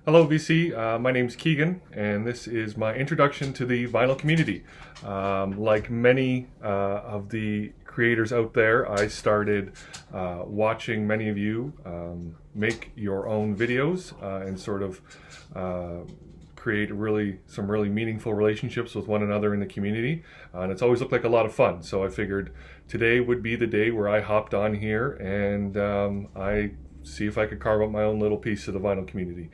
Hello VC, my name's Keegan and this is my introduction to the vinyl community. Like many of the creators out there, I started watching many of you make your own videos and sort of create some really meaningful relationships with one another in the community, and it's always looked like a lot of fun. So I figured today would be the day where I hopped on here and I see if I could carve out my own little piece of the vinyl community.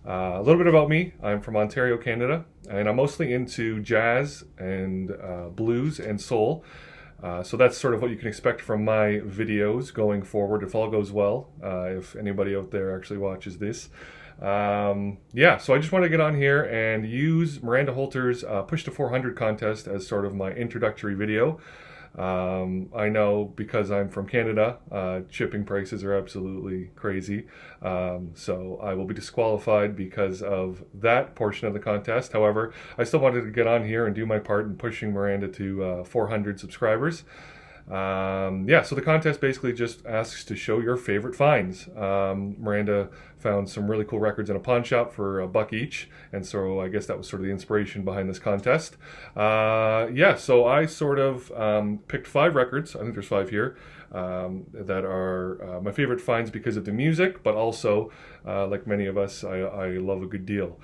A little bit about me. I'm from Ontario, Canada, and I'm mostly into jazz and blues and soul. So that's sort of what you can expect from my videos going forward if all goes well, if anybody out there actually watches this. Yeah, so I just want to get on here and use Miranda Holter's Push to 400 contest as sort of my introductory video. I know because I'm from Canada, shipping prices are absolutely crazy, so I will be disqualified because of that portion of the contest. However, I still wanted to get on here and do my part in pushing Miranda to 400 subscribers. Yeah, so the contest basically just asks to show your favorite finds. Miranda found some really cool records in a pawn shop for $1 each, and so I guess that was sort of the inspiration behind this contest. Yeah, so I sort of picked 5 records, I think there's 5 here, that are my favorite finds because of the music, but also, like many of us, I love a good deal.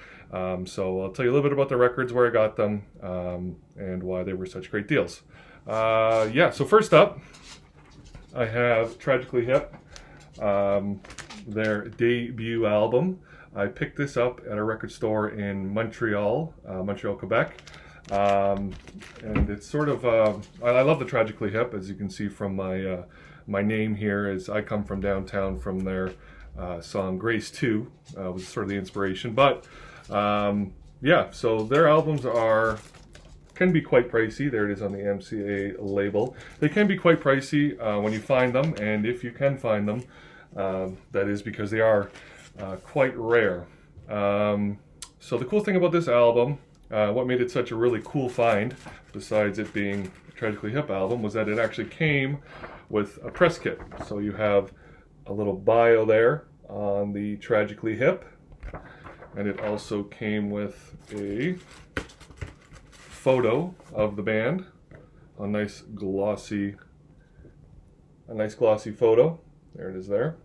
So I'll tell you a little bit about the records, where I got them, and why they were such great deals. Yeah, so first up, I have Tragically Hip, their debut album. I picked this up at a record store in Montreal, Quebec. And it's sort of, I love the Tragically Hip, as you can see from my name here, as I come from downtown from their song Grace 2, was sort of the inspiration. But, yeah, so their albums can be quite pricey. There it is on the MCA label. They can be quite pricey when you find them, and if you can find them, that is because they are quite rare. So the cool thing about this album, what made it such a really cool find, besides it being a Tragically Hip album, was that it actually came with a press kit. So you have a little bio there on the Tragically Hip, and it also came with a photo of the band, a nice glossy photo. There it is there.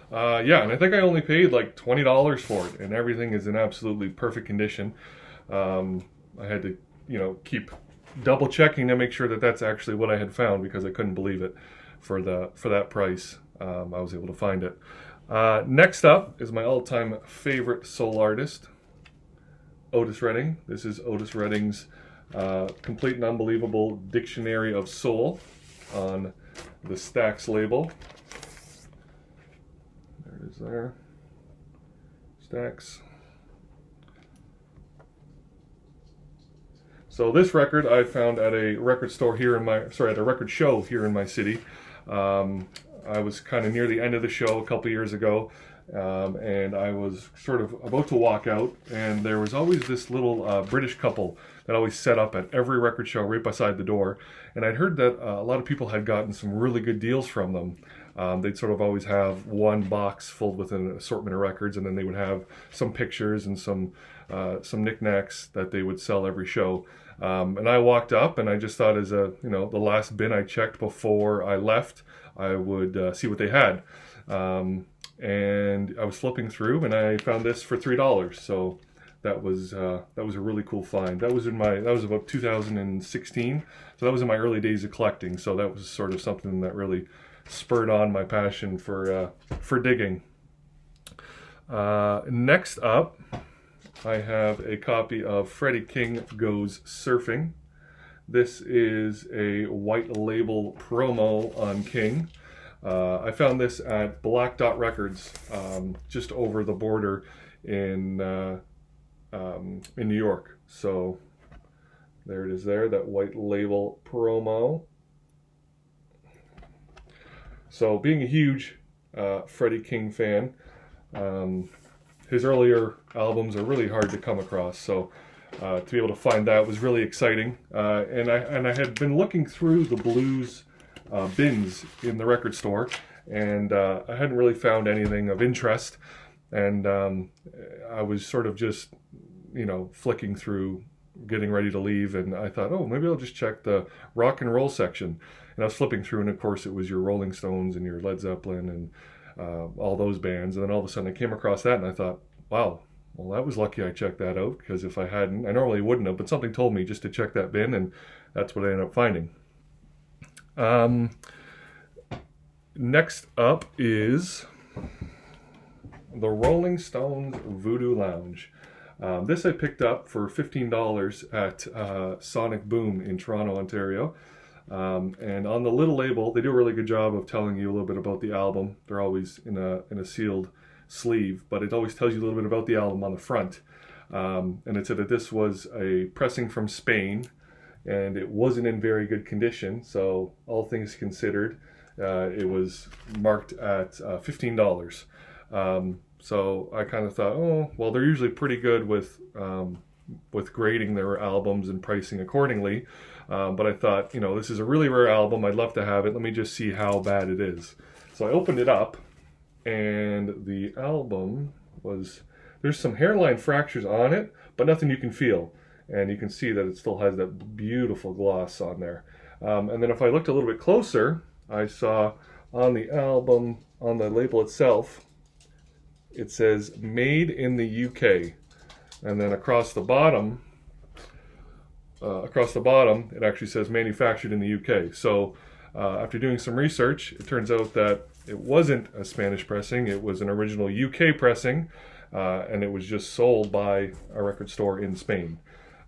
Yeah, and I think I only paid like $20 for it, and everything is in absolutely perfect condition. I had to, keep double checking to make sure that that's actually what I had found, because I couldn't believe it for that price. I was able to find it. Next up is my all-time favorite soul artist, Otis Redding. This is Otis Redding's Complete and Unbelievable Dictionary of Soul on the Stax label. There it is there. Stax. So this record I found at a record store here at a record show here in my city. I was kind of near the end of the show a couple years ago, and I was sort of about to walk out, and there was always this little British couple that always set up at every record show right beside the door, and I'd heard that a lot of people had gotten some really good deals from them. They'd sort of always have one box filled with an assortment of records, and then they would have some pictures and some knickknacks that they would sell every show. And I walked up, and I just thought, as the last bin I checked before I left, I would see what they had. And I was flipping through, and I found this for $3. So that was a really cool find. That was about 2016. So that was in my early days of collecting. So that was sort of something that really spurred on my passion for digging. Next up, I have a copy of Freddy King Goes Surfing. This is a white label promo on King. I found this at Black Dot Records, just over the border in New York. So there it is there, that white label promo. So being a huge Freddy King fan, his earlier albums are really hard to come across. So to be able to find that was really exciting. And I had been looking through the blues bins in the record store, and I hadn't really found anything of interest. and I was sort of just, you know, flicking through, getting ready to leave, and I thought, oh, maybe I'll just check the rock and roll section. And I was flipping through, and of course it was your Rolling Stones and your Led Zeppelin and all those bands. And then all of a sudden I came across that, and I thought, wow, well, that was lucky I checked that out, because if I hadn't, I normally wouldn't have, but something told me just to check that bin, and that's what I ended up finding. Next up is the Rolling Stones Voodoo Lounge. This I picked up for $15 at Sonic Boom in Toronto, Ontario. And on the little label, they do a really good job of telling you a little bit about the album. They're always in a sealed sleeve, but it always tells you a little bit about the album on the front. And it said that this was a pressing from Spain, and it wasn't in very good condition. So all things considered, it was marked at $15. So I kind of thought, oh, well, they're usually pretty good with grading their albums and pricing accordingly. But I thought, you know, this is a really rare album. I'd love to have it. Let me just see how bad it is. So I opened it up, and the album was, there's some hairline fractures on it, but nothing you can feel. And you can see that it still has that beautiful gloss on there. And then if I looked a little bit closer, I saw on the album, on the label itself, it says made in the UK. And then across the bottom, it actually says manufactured in the UK. So after doing some research, it turns out that it wasn't a Spanish pressing. It was an original UK pressing, and it was just sold by a record store in Spain.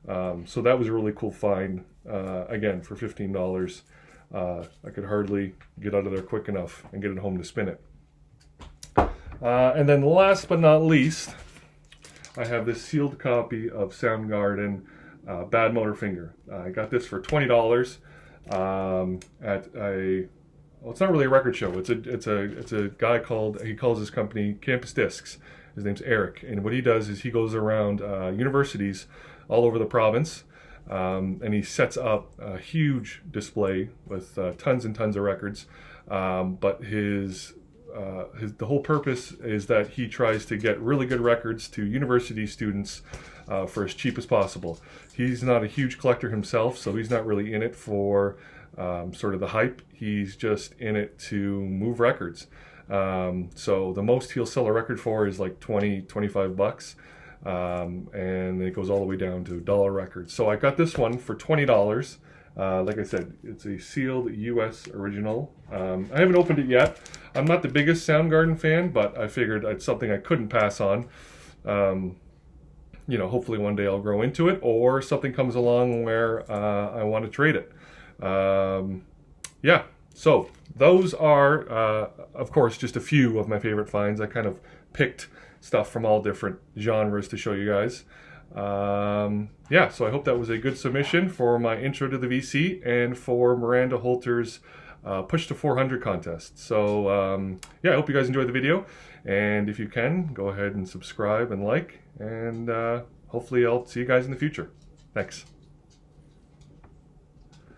So that was a really cool find. Again, for $15, I could hardly get out of there quick enough and get it home to spin it. And then last but not least, I have this sealed copy of Soundgarden, Bad Motor Finger. I got this for $20 at a, well, it's not really a record show. It's a guy he calls his company Campus Discs. His name's Eric, and what he does is he goes around universities all over the province, and he sets up a huge display with tons and tons of records. But the whole purpose is that he tries to get really good records to university students for as cheap as possible. He's not a huge collector himself, so he's not really in it for sort of the hype. He's just in it to move records. So the most he'll sell a record for is like $20-25, and it goes all the way down to dollar records. So I got this one for $20. Like I said, it's a sealed US original. I haven't opened it yet. I'm not the biggest Soundgarden fan, but I figured it's something I couldn't pass on. You know, hopefully one day I'll grow into it, or something comes along where I want to trade it. Yeah, so those are, of course, just a few of my favorite finds. I kind of picked stuff from all different genres to show you guys. Yeah, so I hope that was a good submission for my intro to the VC and for Miranda Holter's Push to 400 contest. So yeah, I hope you guys enjoyed the video, and if you can, go ahead and subscribe and like, and hopefully I'll see you guys in the future. Thanks.